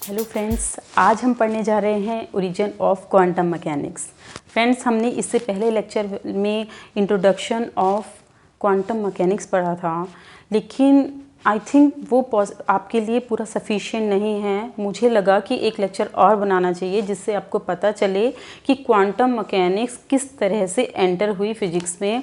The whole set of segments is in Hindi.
हेलो फ्रेंड्स, आज हम पढ़ने जा रहे हैं origin of quantum mechanics. Friends, हमने इससे पहले लेक्चर में इंट्रोडक्शन ऑफ क्वांटम मैकेनिक्स पढ़ा था, लेकिन आई थिंक वो आपके लिए पूरा सफिशिएंट नहीं है। मुझे लगा कि एक लेक्चर और बनाना चाहिए जिससे आपको पता चले कि क्वांटम मैकेनिक्स किस तरह से एंटर हुई फिजिक्स में,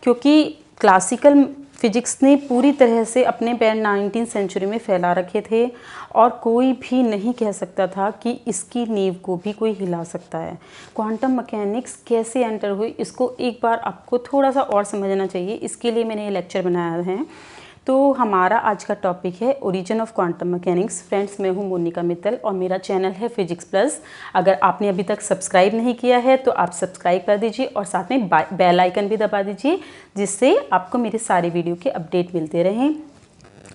क्योंकि क्लासिकल फिजिक्स ने पूरी तरह से अपने पैर 19वीं सेंचुरी में फैला रखे थे और कोई भी नहीं कह सकता था कि इसकी नींव को भी कोई हिला सकता है। क्वांटम मैकेनिक्स कैसे एंटर हुई, इसको एक बार आपको थोड़ा सा और समझना चाहिए। इसके लिए मैंने ये लेक्चर बनाया है। तो हमारा आज का टॉपिक है origin of quantum mechanics. Friends, मैं हूँ मोनिका मित्तल और मेरा चैनल है फिजिक्स प्लस। अगर आपने अभी तक सब्सक्राइब नहीं किया है तो आप सब्सक्राइब कर दीजिए और साथ में बेल आइकन भी दबा दीजिए, जिससे आपको मेरे सारे वीडियो के अपडेट मिलते रहें।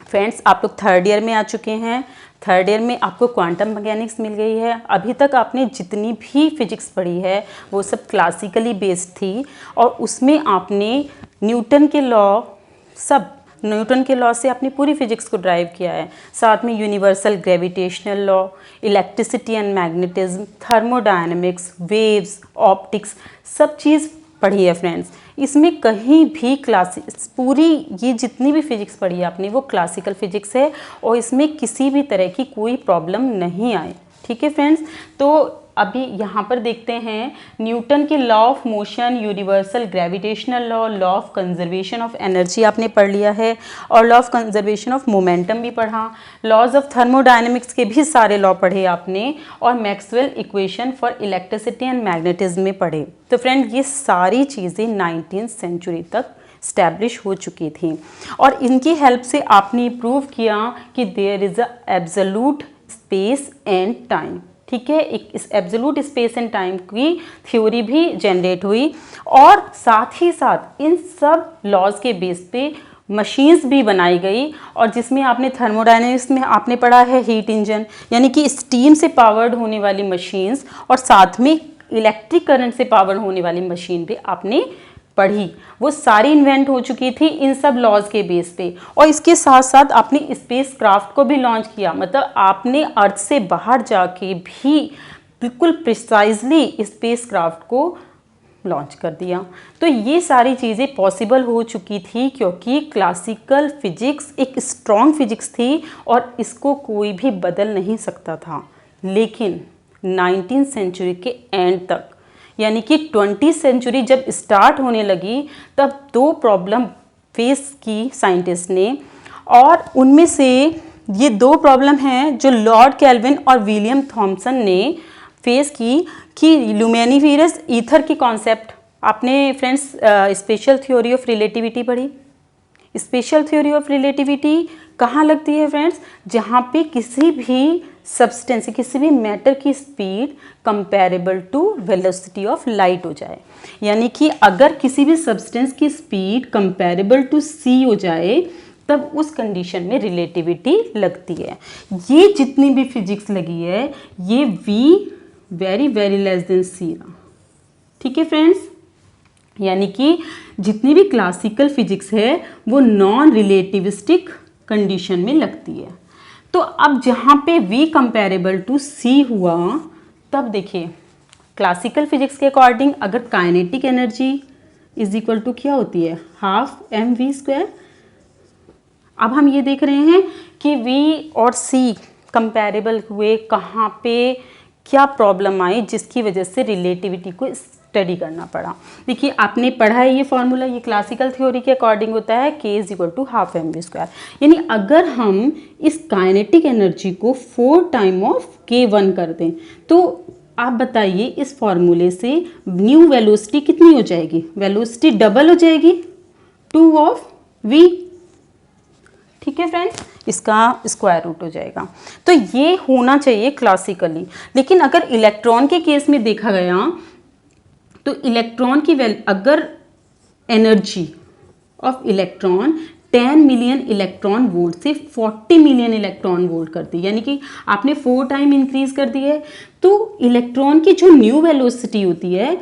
फ्रेंड्स, आप लोग थर्ड ईयर में आ चुके हैं। थर्ड ईयर में आपको क्वांटम मैकेनिक्स मिल गई है। अभी तक आपने जितनी भी फिजिक्स पढ़ी है वो सब क्लासिकली बेस्ड थी और उसमें आपने न्यूटन के लॉ से अपनी पूरी फिजिक्स को ड्राइव किया है। साथ में universal gravitational law, electricity and magnetism, thermodynamics, waves, optics, सब चीज़ पढ़ी है। फ्रेंड्स, इसमें कहीं भी पूरी ये जितनी भी फिजिक्स पढ़ी है आपने वो क्लासिकल फिजिक्स है और इसमें किसी भी तरह की कोई प्रॉब्लम नहीं आए। ठीक है फ्रेंड्स, तो अभी यहाँ पर देखते हैं न्यूटन के law of motion, universal gravitational law, law of conservation of energy आपने पढ़ लिया है और law of conservation of momentum भी पढ़ा। लॉज ऑफ थर्मोडायनेमिक्स के भी सारे लॉ पढ़े आपने और Maxwell equation for electricity and magnetism में पढ़े। तो फ्रेंड, ये सारी चीज़ें 19वीं सेंचुरी तक स्टैब्लिश हो चुकी थी और इनकी हेल्प से आपने प्रूव किया कि there is a absolute space and time. ठीक है, एक इस एब्सोल्यूट स्पेस एंड टाइम की थ्योरी भी जनरेट हुई और साथ ही साथ इन सब लॉज के बेस पे मशीन्स भी बनाई गई और जिसमें आपने थर्मोडायनेमिक्स में आपने पढ़ा है हीट इंजन, यानी कि स्टीम से पावर्ड होने वाली मशीन्स और साथ में इलेक्ट्रिक करंट से पावर होने वाली मशीन भी आपने पढ़ी। वो सारी इन्वेंट हो चुकी थी इन सब लॉज के बेस पे और इसके साथ साथ आपने स्पेस क्राफ्ट को भी लॉन्च किया। मतलब आपने अर्थ से बाहर जाके भी बिल्कुल प्रिसाइजली स्पेस क्राफ्ट को लॉन्च कर दिया। तो ये सारी चीज़ें पॉसिबल हो चुकी थी क्योंकि क्लासिकल फिजिक्स एक स्ट्रॉन्ग फिजिक्स थी और इसको कोई भी बदल नहीं सकता था। लेकिन 19वीं सेंचुरी के एंड तक, यानी कि 20वीं सेंचुरी जब स्टार्ट होने लगी, तब दो प्रॉब्लम फेस की साइंटिस्ट ने और उनमें से ये दो प्रॉब्लम हैं जो लॉर्ड केल्विन और विलियम थॉमसन ने फेस की कि ल्यूमिनिफेरस ईथर की कॉन्सेप्ट। आपने friends special theory of relativity पढ़ी। स्पेशल थ्योरी ऑफ रिलेटिविटी कहाँ लगती है फ्रेंड्स? जहाँ पे किसी भी सब्सटेंस, किसी भी मैटर की speed comparable to velocity of light हो जाए, यानी कि अगर किसी भी सब्सटेंस की स्पीड कंपैरेबल टू सी हो जाए तब उस कंडीशन में रिलेटिविटी लगती है। ये जितनी भी फिजिक्स लगी है ये v very very less than C. ठीक है फ्रेंड्स, यानी कि जितनी भी क्लासिकल फिजिक्स है वो नॉन रिलेटिविस्टिक कंडीशन में लगती है। तो अब जहाँ पे v कंपैरेबल टू c हुआ, तब देखिए क्लासिकल फिजिक्स के अकॉर्डिंग अगर kinetic energy is equal to क्या होती है, हाफ mv²। अब हम ये देख रहे हैं कि v और c कंपैरेबल हुए, कहाँ पे क्या प्रॉब्लम आई जिसकी वजह से रिलेटिविटी को स्टडी करना पड़ा। देखिए आपने पढ़ा है ये फॉर्मूला, ये क्लासिकल थ्योरी के अकॉर्डिंग होता है k is equal to half mv²। यानी अगर हम इस काइनेटिक एनर्जी को 4 टाइम ऑफ k1 कर दें तो आप बताइए इस फॉर्मूले से न्यू वेलोसिटी कितनी हो जाएगी? वेलोसिटी डबल हो जाएगी, 2 ऑफ v। ठीक है फ्रेंड्स, इसका स्क्वायर रूट हो जाएगा। तो ये होना चाहिए क्लासिकली। लेकिन अगर इलेक्ट्रॉन के केस में देखा गया तो इलेक्ट्रॉन की अगर energy of electron 10 million electron volt से 40 मिलियन इलेक्ट्रॉन वोल्ट कर दी, यानी कि आपने 4 टाइम इंक्रीज कर दी है, तो इलेक्ट्रॉन की जो न्यू वेलोसिटी होती है,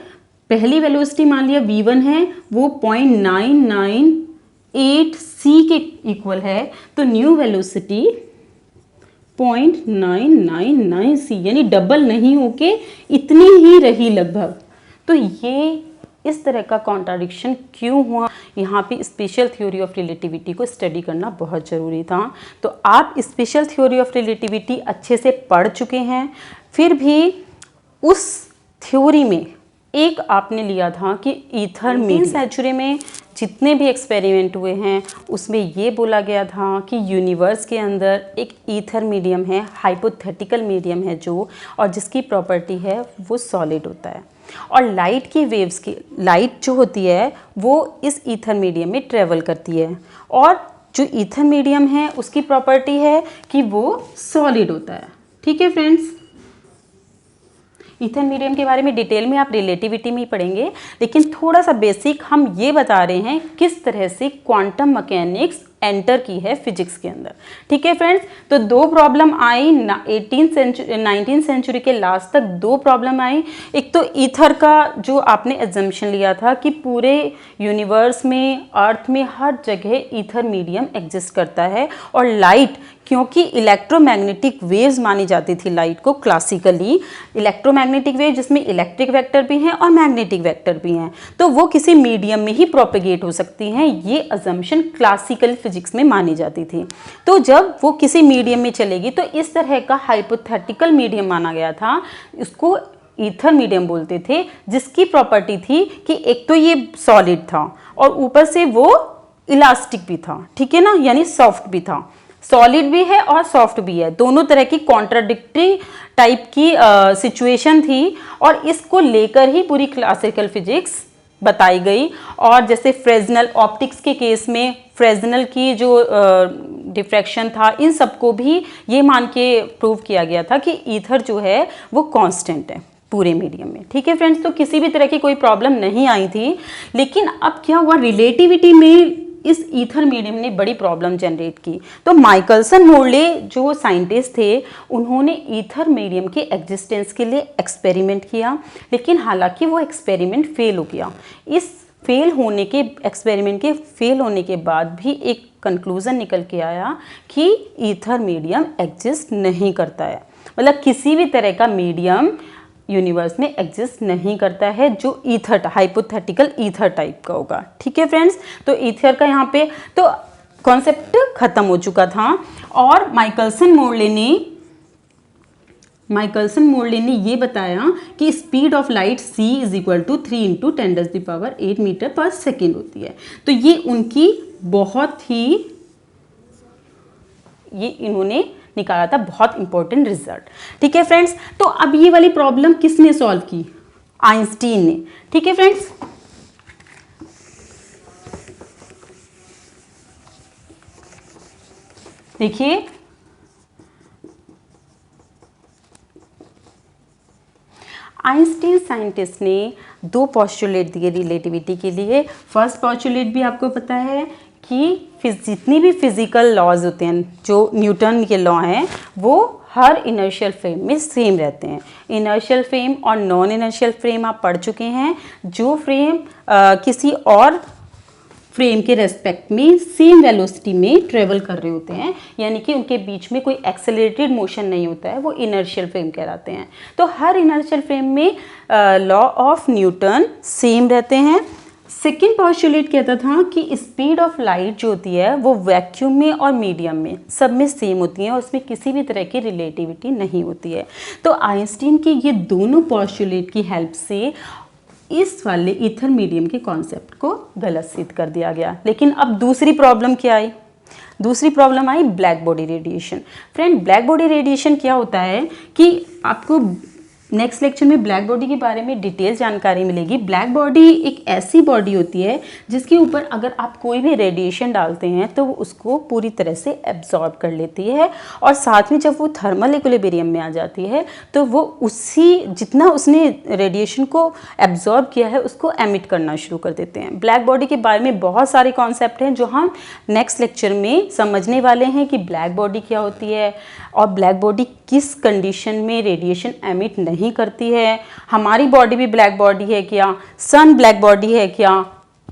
पहली वेलोसिटी मान लिया v1 है, वो 0.998 c के इक्वल है, तो न्यू वेलोसिटी 0.999 सी, यानी डबल नहीं होके इतनी ही रही लगभग। तो ये इस तरह का कॉन्ट्राडिक्शन क्यों हुआ, यहाँ पे स्पेशल थ्योरी ऑफ रिलेटिविटी को स्टडी करना बहुत ज़रूरी था। तो आप स्पेशल थ्योरी ऑफ रिलेटिविटी अच्छे से पढ़ चुके हैं, फिर भी उस थ्योरी में एक आपने लिया था कि ईथर मीडियम। सेंचुरी में जितने भी एक्सपेरिमेंट हुए हैं उसमें ये बोला गया था कि यूनिवर्स के अंदर एक ईथर मीडियम है, हाइपोथेटिकल मीडियम है जो, और जिसकी प्रॉपर्टी है वो सॉलिड होता है, और लाइट की वेव्स की लाइट जो होती है वो इस ईथर मीडियम में ट्रेवल करती है, और जो ईथर मीडियम है उसकी प्रॉपर्टी है कि वो सॉलिड होता है। ठीक है फ्रेंड्स, ईथर मीडियम के बारे में डिटेल में आप रिलेटिविटी में ही पढ़ेंगे, लेकिन थोड़ा सा बेसिक हम ये बता रहे हैं किस तरह से क्वांटम मैकेनिक्स एंटर की है फिजिक्स के अंदर। ठीक है फ्रेंड्स, तो दो प्रॉब्लम आई 19th सेंचुरी के लास्ट तक, दो प्रॉब्लम आई। एक तो ईथर का जो आपने एजम्पशन लिया था कि पूरे यूनिवर्स में, अर्थ में हर जगह ईथर मीडियम एग्जिस्ट करता है, और लाइट क्योंकि इलेक्ट्रोमैग्नेटिक वेव्स मानी जाती थी लाइट को क्लासिकली, इलेक्ट्रोमैग्नेटिक वेव जिसमें इलेक्ट्रिक वेक्टर भी हैं और मैग्नेटिक वेक्टर भी हैं, तो वो किसी मीडियम में ही प्रोपेगेट हो सकती हैं, ये अजम्पशन क्लासिकल फिजिक्स में मानी जाती थी। तो जब वो किसी मीडियम में चलेगी तो इस तरह का हाइपोथेटिकल मीडियम माना गया था, इसको ईथर मीडियम बोलते थे, जिसकी प्रॉपर्टी थी कि एक तो ये सॉलिड था और ऊपर से वो इलास्टिक भी था। ठीक है ना, यानी सॉफ्ट भी था, सॉलिड भी है और सॉफ्ट भी है, दोनों तरह की कॉन्ट्राडिक्टरी टाइप की सिचुएशन थी, और इसको लेकर ही पूरी क्लासिकल फिजिक्स बताई गई। और जैसे फ्रेजनल ऑप्टिक्स के केस में फ्रेजनल की जो डिफ्रैक्शन था, इन सबको भी ये मान के प्रूव किया गया था कि ईथर जो है वो कांस्टेंट है पूरे मीडियम में। ठीक है फ्रेंड्स, तो किसी भी तरह की कोई प्रॉब्लम नहीं आई थी। लेकिन अब क्या हुआ, रिलेटिविटी में इस ईथर मीडियम ने बड़ी प्रॉब्लम जनरेट की। तो माइकलसन मोर्ले जो साइंटिस्ट थे, उन्होंने ईथर मीडियम के एग्जिस्टेंस के लिए एक्सपेरिमेंट किया, लेकिन हालांकि वो एक्सपेरिमेंट फेल हो गया। इस एक्सपेरिमेंट के फेल होने के बाद भी एक कंक्लूजन निकल के आया कि ईथर मीडियम एग्जिस्ट नहीं करता है, मतलब किसी भी तरह का मीडियम यूनिवर्स में एग्जिस्ट नहीं करता है जो ईथर, हाइपोथेटिकल ईथर टाइप का होगा। ठीक है फ्रेंड्स, तो ईथर का यहाँ पे तो कॉन्सेप्ट खत्म हो चुका था। और माइकलसन मोर्ले ने ये बताया कि speed of light c is equal to 3 × 10⁸ metre per second होती है। तो ये उनकी बहुत ही, ये इन्होंने निकाला था बहुत इंपॉर्टेंट रिजल्ट। ठीक है फ्रेंड्स, तो अब ये वाली प्रॉब्लम किसने सॉल्व की, आइंस्टीन ने। ठीक है फ्रेंड्स, देखिए आइंस्टीन साइंटिस्ट ने दो पॉस्टुलेट दिए रिलेटिविटी के लिए। फर्स्ट पॉस्टुलेट भी आपको पता है कि जितनी भी फिजिकल लॉज होते हैं, जो न्यूटन के लॉ हैं, वो हर इनर्शियल फ्रेम में सेम रहते हैं। इनर्शियल फ्रेम और नॉन इनर्शियल फ्रेम आप पढ़ चुके हैं। जो फ्रेम किसी और फ्रेम के रेस्पेक्ट में सेम वेलोसिटी में ट्रेवल कर रहे होते हैं, यानी कि उनके बीच में कोई एक्सेलरेटेड मोशन नहीं होता है, वो इनर्शियल फ्रेम कहलाते हैं। तो हर इनर्शियल फ्रेम में लॉ ऑफ न्यूटन सेम रहते हैं। सेकेंड पॉस्टुलेट कहता था कि स्पीड ऑफ लाइट जो होती है वो वैक्यूम में और मीडियम में सब में सेम होती है, और उसमें किसी भी तरह की रिलेटिविटी नहीं होती है। तो आइंस्टीन के ये दोनों पॉस्टुलेट की हेल्प से इस वाले ईथर मीडियम के कॉन्सेप्ट को गलत सिद्ध कर दिया गया। लेकिन अब दूसरी प्रॉब्लम क्या आई, दूसरी प्रॉब्लम आई black body radiation. Friend, black body radiation क्या होता है कि आपको नेक्स्ट लेक्चर में ब्लैक बॉडी के बारे में डिटेल जानकारी मिलेगी। ब्लैक बॉडी एक ऐसी बॉडी होती है जिसके ऊपर अगर आप कोई भी रेडिएशन डालते हैं तो वो उसको पूरी तरह से एब्जॉर्ब कर लेती है, और साथ में जब वो थर्मल इक्विलिब्रियम में आ जाती है तो वो उसी जितना उसने रेडिएशन को एब्जॉर्ब किया है उसको एमिट करना शुरू कर देते हैं। ब्लैक बॉडी के बारे में बहुत सारे कॉन्सेप्ट हैं जो हम नेक्स्ट लेक्चर में समझने वाले हैं कि ब्लैक बॉडी क्या होती है और ब्लैक बॉडी किस कंडीशन में रेडिएशन एमिट नहीं करती है। हमारी बॉडी भी ब्लैक बॉडी है क्या, सन ब्लैक बॉडी है क्या,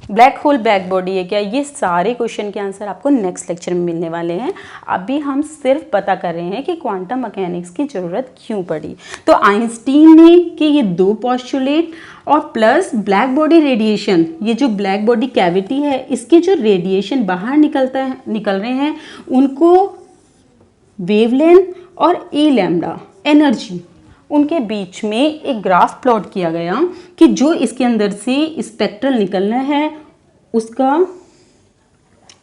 ब्लैक होल ब्लैक बॉडी है क्या, ये सारे क्वेश्चन के आंसर आपको नेक्स्ट लेक्चर में मिलने वाले हैं। अभी हम सिर्फ पता कर रहे हैं कि क्वांटम मैकेनिक्स की ज़रूरत क्यों पड़ी। तो आइंस्टीन ने कि ये 2 पोस्टुलेट और प्लस ब्लैक बॉडी रेडिएशन, ये जो ब्लैक बॉडी कैविटी है इसके जो रेडिएशन बाहर निकल रहे हैं उनको वेवलेंथ और ए लैम्डा एनर्जी, उनके बीच में एक ग्राफ प्लॉट किया गया कि जो इसके अंदर से स्पेक्ट्रल निकलना है उसका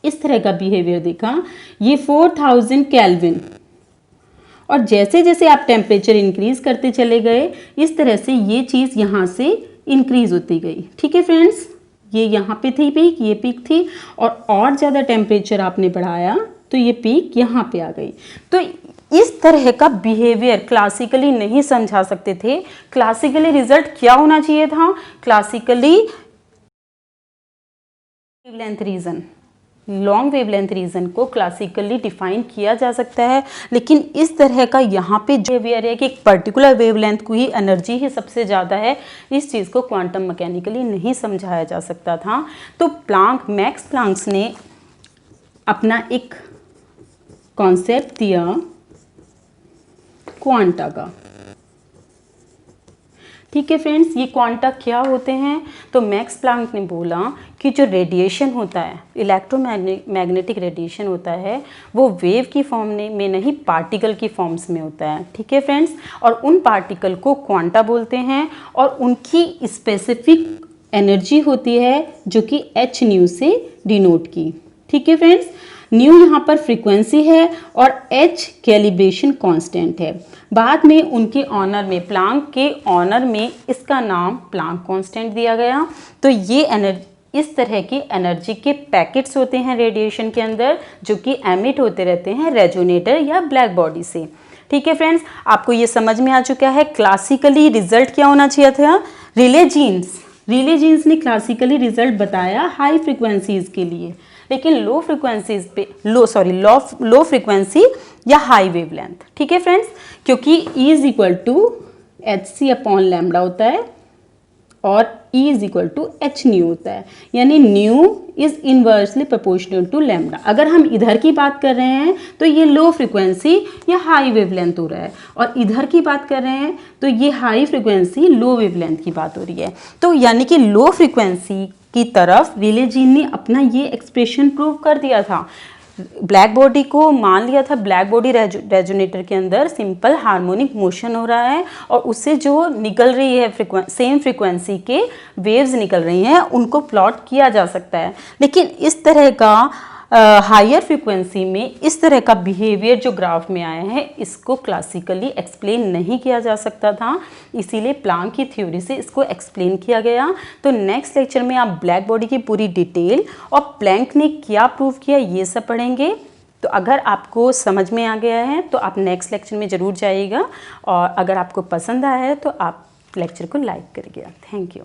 इस तरह का बिहेवियर देखा। ये 4000 केल्विन, और जैसे जैसे आप टेम्परेचर इंक्रीज करते चले गए इस तरह से ये चीज़ यहाँ से इंक्रीज होती गई। ठीक है फ्रेंड्स, ये यहाँ पे थी पीक, ये पीक थी, और ज़्यादा टेम्परेचर आपने बढ़ाया तो ये पीक यहाँ पे आ गई। तो इस तरह का बिहेवियर क्लासिकली नहीं समझा सकते थे। क्लासिकली रिजल्ट क्या होना चाहिए था, classically wavelength region, long wavelength region को क्लासिकली डिफाइन किया जा सकता है, लेकिन इस तरह का यहाँ पे जो बिहेवियर है कि एक पर्टिकुलर वेवलेंथ को ही एनर्जी ही सबसे ज़्यादा है, इस चीज़ को क्वांटम मैकेनिकली नहीं समझाया जा सकता था। तो मैक्स प्लांक्स ने अपना एक कॉन्सेप्ट दिया क्वांटा का। ठीक है फ्रेंड्स, ये क्वांटा क्या होते हैं, तो मैक्स प्लांक ने बोला कि जो रेडिएशन होता है, इलेक्ट्रोमैग्नेटिक रेडिएशन होता है, वो वेव की फॉर्म में नहीं पार्टिकल की फॉर्म्स में होता है। ठीक है फ्रेंड्स, और उन पार्टिकल को क्वांटा बोलते हैं और उनकी स्पेसिफिक एनर्जी होती है जो कि h न्यू से डिनोट की। ठीक है फ्रेंड्स, न्यू यहाँ पर फ्रीक्वेंसी है और h कैलिब्रेशन कांस्टेंट है। बाद में उनके ऑनर में, प्लांक के ऑनर में इसका नाम प्लांक कांस्टेंट दिया गया। तो ये इस तरह की एनर्जी के पैकेट्स होते हैं रेडिएशन के अंदर जो कि एमिट होते रहते हैं रेजोनेटर या ब्लैक बॉडी से। ठीक है फ्रेंड्स, आपको ये समझ में आ चुका है क्लासिकली रिजल्ट क्या होना चाहिए था। रिले जीन्स ने क्लासिकली रिजल्ट बताया हाई फ्रिक्वेंसीज के लिए, लेकिन लो फ्रिक्वेंसीज पे लो फ्रिक्वेंसी या हाई वेवलेंथ। ठीक है फ्रेंड्स, क्योंकि E is equal to HC upon lambda होता है और E is equal to H nu होता है, यानी nu is inversely proportional to lambda. अगर हम इधर की बात कर रहे हैं तो ये लो फ्रिक्वेंसी या हाई वेवलेंथ हो रहा है, और इधर की बात कर रहे हैं तो ये हाई फ्रिक्वेंसी लो वेवलेंथ की बात हो रही है। तो यानी कि लो फ्रिक्वेंसी की तरफ रिले जीन ने अपना ये एक्सप्रेशन प्रूव कर दिया था। ब्लैक बॉडी को मान लिया था, ब्लैक बॉडी रेजोनेटर के अंदर सिंपल हार्मोनिक मोशन हो रहा है और उससे जो निकल रही है सेम फ्रीक्वेंसी के वेव्स निकल रही हैं, उनको प्लॉट किया जा सकता है। लेकिन इस तरह का हायर फ्रीक्वेंसी में इस तरह का बिहेवियर जो ग्राफ में आया है, इसको क्लासिकली एक्सप्लेन नहीं किया जा सकता था, इसीलिए प्लांक की थ्योरी से इसको एक्सप्लेन किया गया। तो नेक्स्ट लेक्चर में आप ब्लैक बॉडी की पूरी डिटेल और प्लैंक ने क्या प्रूव किया ये सब पढ़ेंगे। तो अगर आपको समझ में आ गया है तो आप नेक्स्ट लेक्चर में ज़रूर जाइएगा, और अगर आपको पसंद आया है तो आप लेक्चर को लाइक करिएगा। Thank you.